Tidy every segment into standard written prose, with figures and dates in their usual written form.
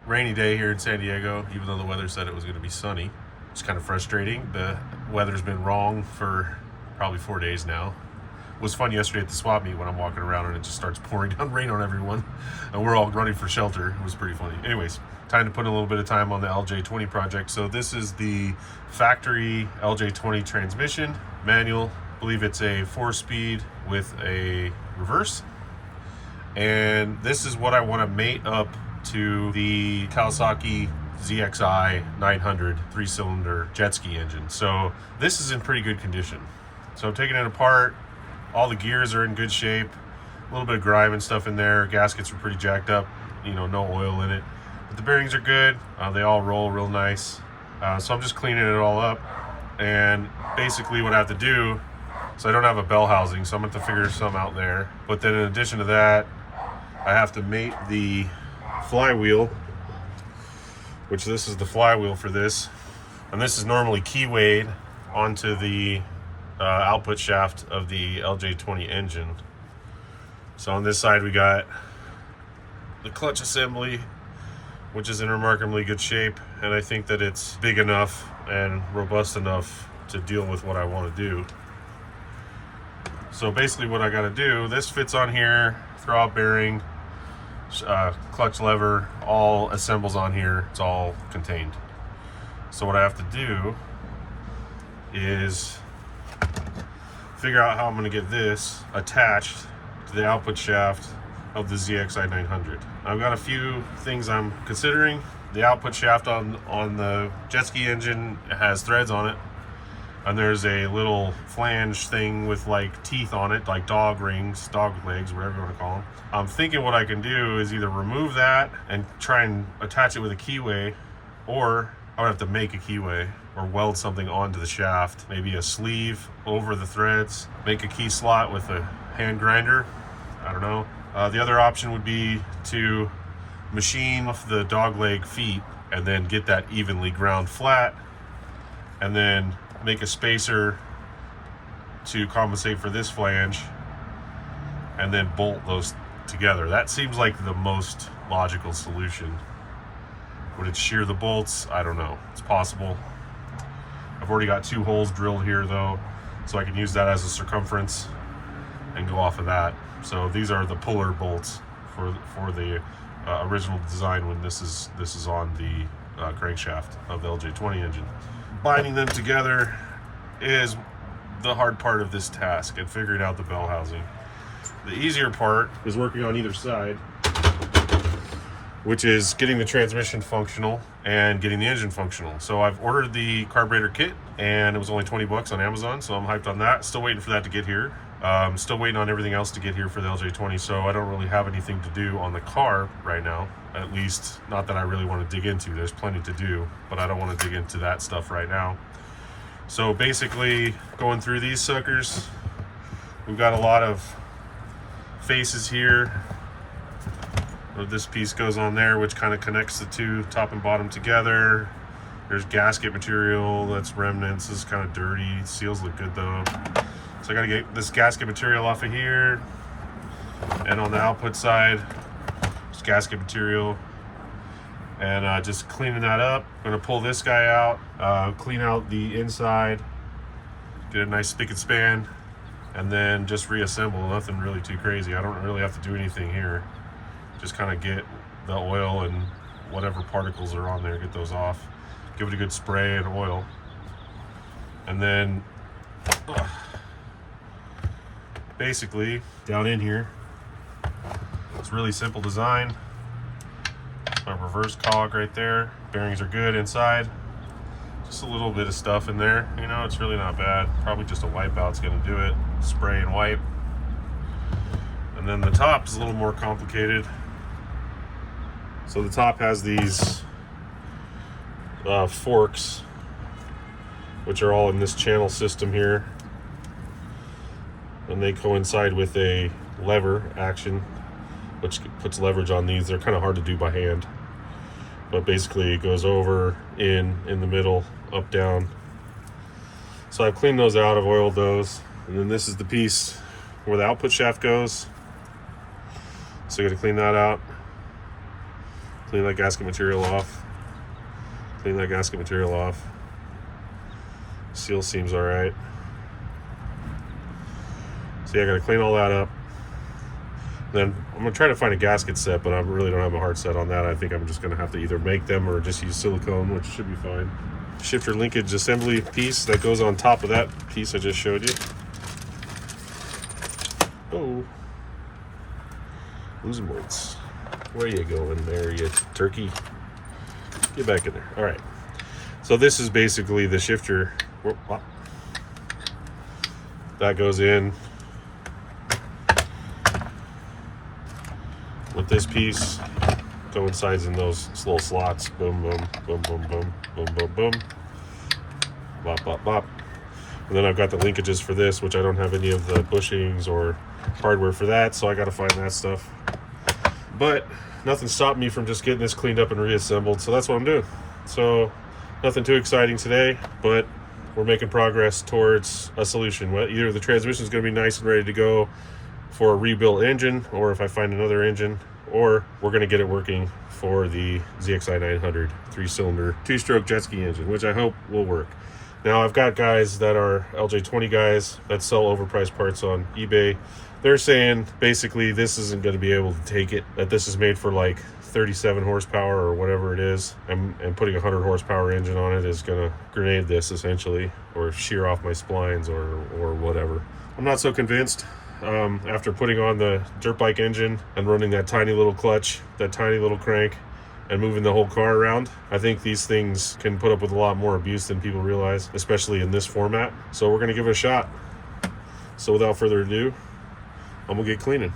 Rainy day here in San Diego, even though the weather said it was going to be sunny. It's kind of frustrating. The weather's been wrong for probably 4 days now. It was fun yesterday at the swap meet when I'm walking around and it just starts pouring down rain on everyone and we're all running for shelter. It was pretty funny. Anyways, time to put a little bit of time on the LJ20 project. So this is the factory LJ20 transmission manual. I believe it's a 4-speed with a reverse. And this is what I want to mate up to the Kawasaki ZXi 900 3-cylinder jet ski engine. So this is in pretty good condition. So I'm taking it apart. All the gears are in good shape. A little bit of grime and stuff in there. Gaskets were pretty jacked up. No oil in it. But the bearings are good. They all roll real nice. So I'm just cleaning it all up. And basically what I have to do, so I don't have a bell housing, so I'm going to have to figure some out there. But then in addition to that, I have to mate the flywheel, which this is the flywheel for this. And this is normally keywayed onto the output shaft of the LJ20 engine. So on this side we got the clutch assembly, which is in remarkably good shape, and I think that it's big enough and robust enough to deal with what I want to do. So basically what I got to do, this fits on here, throwout bearing, clutch lever, all assembles on here. It's all contained. So what I have to do is figure out how I'm going to get this attached to the output shaft of the ZXi 900. I've got a few things I'm considering. The output shaft on the jet ski engine has threads on it, and there's a little flange thing with like teeth on it, like dog rings, dog legs, whatever you want to call them. I'm thinking what I can do is either remove that and try and attach it with a keyway, or I would have to make a keyway or weld something onto the shaft, maybe a sleeve over the threads, make a key slot with a hand grinder. I don't know. The other option would be to machine off the dog leg feet and then get that evenly ground flat, and then make a spacer to compensate for this flange, and then bolt those together. That seems like the most logical solution. Would it shear the bolts? I don't know. It's possible. I've already got 2 holes drilled here though, so I can use that as a circumference and go off of that. So these are the puller bolts for the original design when this is on the crankshaft of the LJ20 engine. Binding them together is the hard part of this task, and figuring out the bell housing. The easier part is working on either side, which is getting the transmission functional and getting the engine functional. So I've ordered the carburetor kit, and it was only 20 bucks on Amazon, so I'm hyped on that. Still waiting for that to get here. Still waiting on everything else to get here for the LJ20, so I don't really have anything to do on the car right now. At least, not that I really want to dig into. There's plenty to do, but I don't want to dig into that stuff right now. So basically, going through these suckers, we've got a lot of faces here. This piece goes on there, which kind of connects the two top and bottom together. There's gasket material that's remnants. This is kind of dirty. Seals look good though. So I gotta get this gasket material off of here. And on the output side, there's gasket material. And just cleaning that up. I'm gonna pull this guy out, clean out the inside, get a nice spigot span, and then just reassemble. Nothing really too crazy. I don't really have to do anything here. Just kind of get the oil and whatever particles are on there, get those off. Give it a good spray and oil. And then basically down in here, it's really simple design. My reverse cog right there. Bearings are good inside. Just a little bit of stuff in there. It's really not bad. Probably just a wipeout's gonna do it. Spray and wipe. And then the top is a little more complicated. So the top has these forks, which are all in this channel system here, and they coincide with a lever action, which puts leverage on these. They're kind of hard to do by hand, but basically it goes over, in the middle, up, down. So I've cleaned those out, I've oiled those, and then this is the piece where the output shaft goes. So I got to clean that out. Clean that gasket material off. Clean that gasket material off. Seal seems all right. So yeah, I got to clean all that up. Then I'm going to try to find a gasket set, but I really don't have a hard set on that. I think I'm just going to have to either make them or just use silicone, which should be fine. Shifter linkage assembly piece that goes on top of that piece I just showed you. Oh, losing weights. Where you going there, you turkey? Get back in there. All right. So this is basically the shifter. That goes in with this piece. Coincides in those little slots. Boom, boom, boom, boom, boom, boom, boom, boom. Bop, bop, bop. And then I've got the linkages for this, which I don't have any of the bushings or hardware for that, so I got to find that stuff. But nothing stopped me from just getting this cleaned up and reassembled, so that's what I'm doing. So nothing too exciting today, but we're making progress towards a solution. Well, either the transmission is going to be nice and ready to go for a rebuilt engine, or if I find another engine, or we're going to get it working for the ZXi 900 3-cylinder 2-stroke jet ski engine, which I hope will work. Now, I've got guys that are LJ20 guys that sell overpriced parts on eBay. They're saying basically this isn't going to be able to take it, that this is made for like 37 horsepower or whatever it is, and putting a 100 horsepower engine on it is going to grenade this essentially, or shear off my splines or whatever. I'm not so convinced. After putting on the dirt bike engine and running that tiny little clutch, that tiny little crank, and moving the whole car around, I think these things can put up with a lot more abuse than people realize, especially in this format. So we're going to give it a shot. So without further ado, I'm going to get cleaning.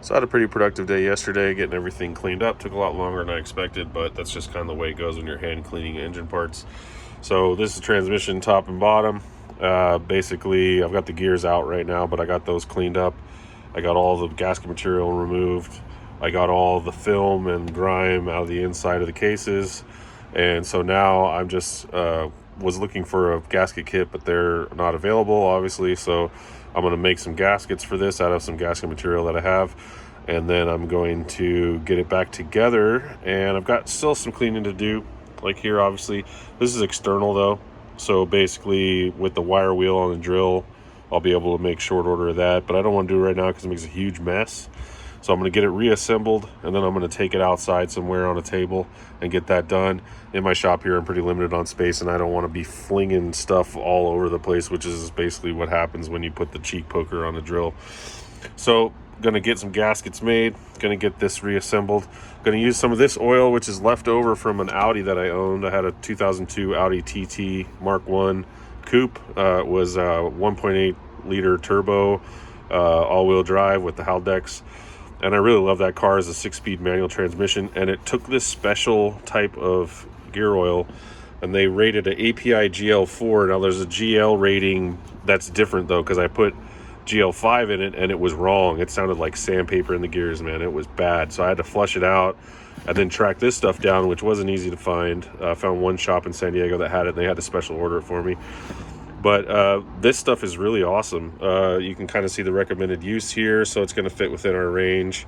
So I had a pretty productive day yesterday, getting everything cleaned up. Took a lot longer than I expected, but that's just kind of the way it goes when you're hand cleaning engine parts. So this is transmission top and bottom. Basically, I've got the gears out right now, but I got those cleaned up. I got all the gasket material removed. I got all the film and grime out of the inside of the cases. And so now I'm just was looking for a gasket kit, but they're not available, obviously. So I'm going to make some gaskets for this out of some gasket material that I have. And then I'm going to get it back together. And I've got still some cleaning to do. Like here, obviously, this is external though. So basically with the wire wheel on the drill, I'll be able to make short order of that. But I don't want to do it right now because it makes a huge mess. So I'm going to get it reassembled, and then I'm going to take it outside somewhere on a table and get that done. In my shop here, I'm pretty limited on space, and I don't want to be flinging stuff all over the place, which is basically what happens when you put the cheek poker on the drill. So going to get some gaskets made, going to get this reassembled. Going to use some of this oil, which is left over from an Audi that I owned. I had a 2002 Audi TT Mark I Coupe. It was a 1.8 liter turbo, all-wheel drive with the Haldex. And I really love that car as a 6-speed manual transmission. And it took this special type of gear oil, and they rated an API GL4. Now there's a GL rating that's different though, because I put GL5 in it and it was wrong. It sounded like sandpaper in the gears, man. It was bad. So I had to flush it out and then track this stuff down, which wasn't easy to find. I found one shop in San Diego that had it, and they had to special order it for me. But this stuff is really awesome. You can kind of see the recommended use here, so it's going to fit within our range.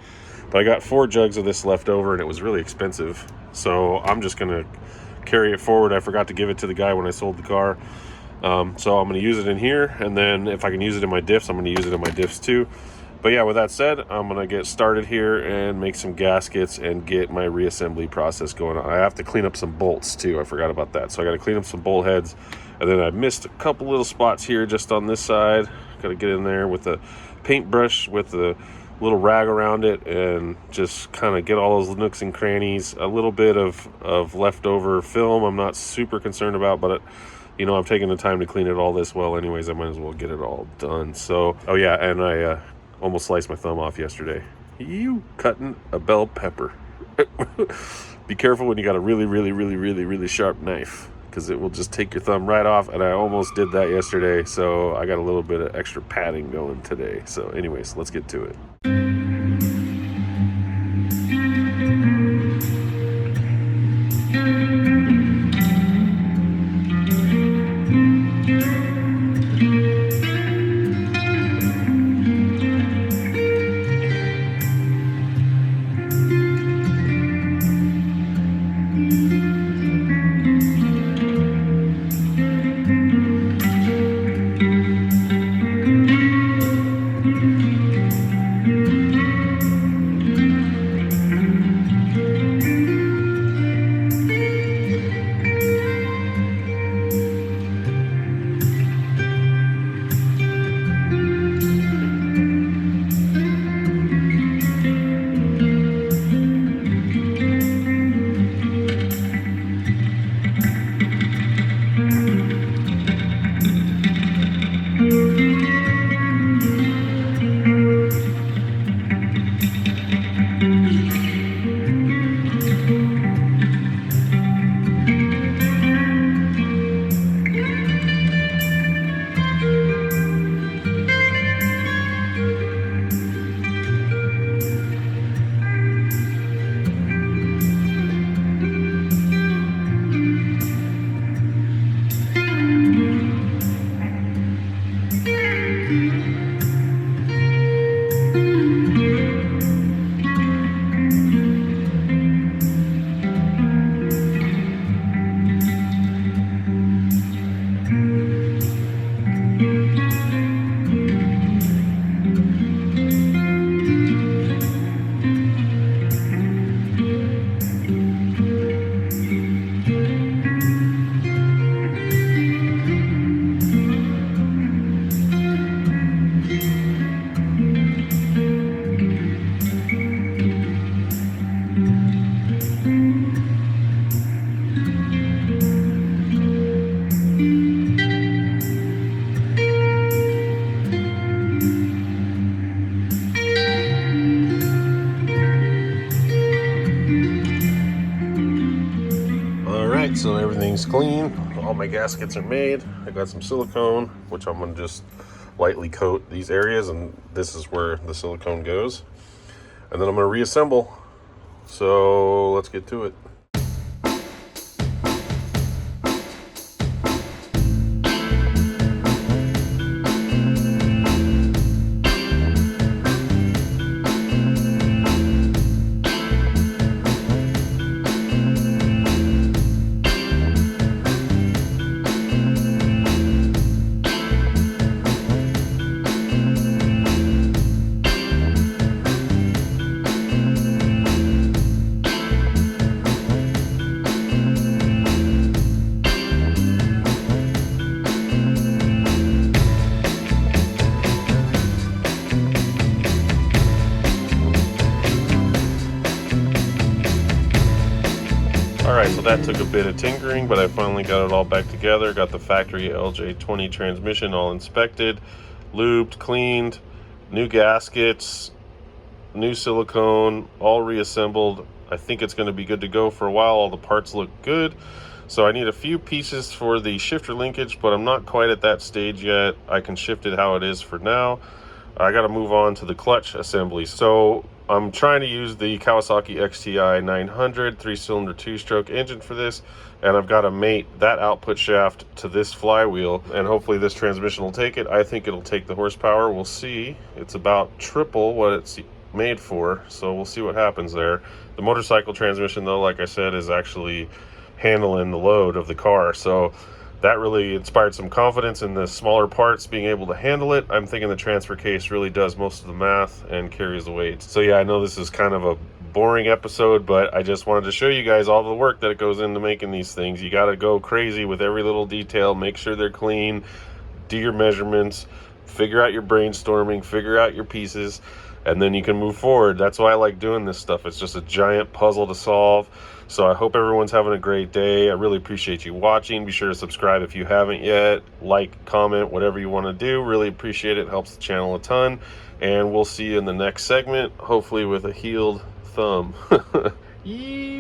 But I got 4 jugs of this left over, and it was really expensive. So I'm just going to carry it forward. I forgot to give it to the guy when I sold the car. So I'm going to use it in here, and then if I can use it in my diffs, I'm going to use it in my diffs too. But yeah, with that said, I'm going to get started here and make some gaskets and get my reassembly process going on. I have to clean up some bolts too. I forgot about that. So I got to clean up some bolt heads. And then I missed a couple little spots here just on this side. Got to get in there with a paintbrush with a little rag around it and just kind of get all those nooks and crannies. A little bit of leftover film I'm not super concerned about, but you know, I'm taking the time to clean it all this well anyways. I might as well get it all done. So, oh yeah, and I almost sliced my thumb off yesterday. You cutting a bell pepper. Be careful when you got a really sharp knife, because it will just take your thumb right off, and I almost did that yesterday, so I got a little bit of extra padding going today. So anyways, let's get to it. so everything's clean. All my gaskets are made. I got some silicone, which I'm gonna just lightly coat these areas, and this is where the silicone goes. And then I'm gonna reassemble. So let's get to it. Alright, so that took a bit of tinkering, but I finally got it all back together. Got the factory LJ20 transmission all inspected, lubed, cleaned, new gaskets, new silicone, all reassembled. I think it's going to be good to go for a while. All the parts look good. So I need a few pieces for the shifter linkage, but I'm not quite at that stage yet. I can shift it how it is for now. I got to move on to the clutch assembly. So I'm trying to use the Kawasaki XTI 900 3-cylinder 2-stroke engine for this, and I've got to mate that output shaft to this flywheel, and hopefully this transmission will take it. I think it'll take the horsepower. We'll see. It's about triple what it's made for, so we'll see what happens there. The motorcycle transmission, though, like I said, is actually handling the load of the car, so that really inspired some confidence in the smaller parts being able to handle it. I'm thinking the transfer case really does most of the math and carries the weight. So yeah, I know this is kind of a boring episode, but I just wanted to show you guys all the work that goes into making these things. You got to go crazy with every little detail, make sure they're clean, do your measurements, figure out your brainstorming, figure out your pieces, and then you can move forward. That's why I like doing this stuff. It's just a giant puzzle to solve. So I hope everyone's having a great day. I really appreciate you watching. Be sure to subscribe if you haven't yet. Like, comment, whatever you want to do. Really appreciate it. Helps the channel a ton. And we'll see you in the next segment, hopefully with a healed thumb. Yee.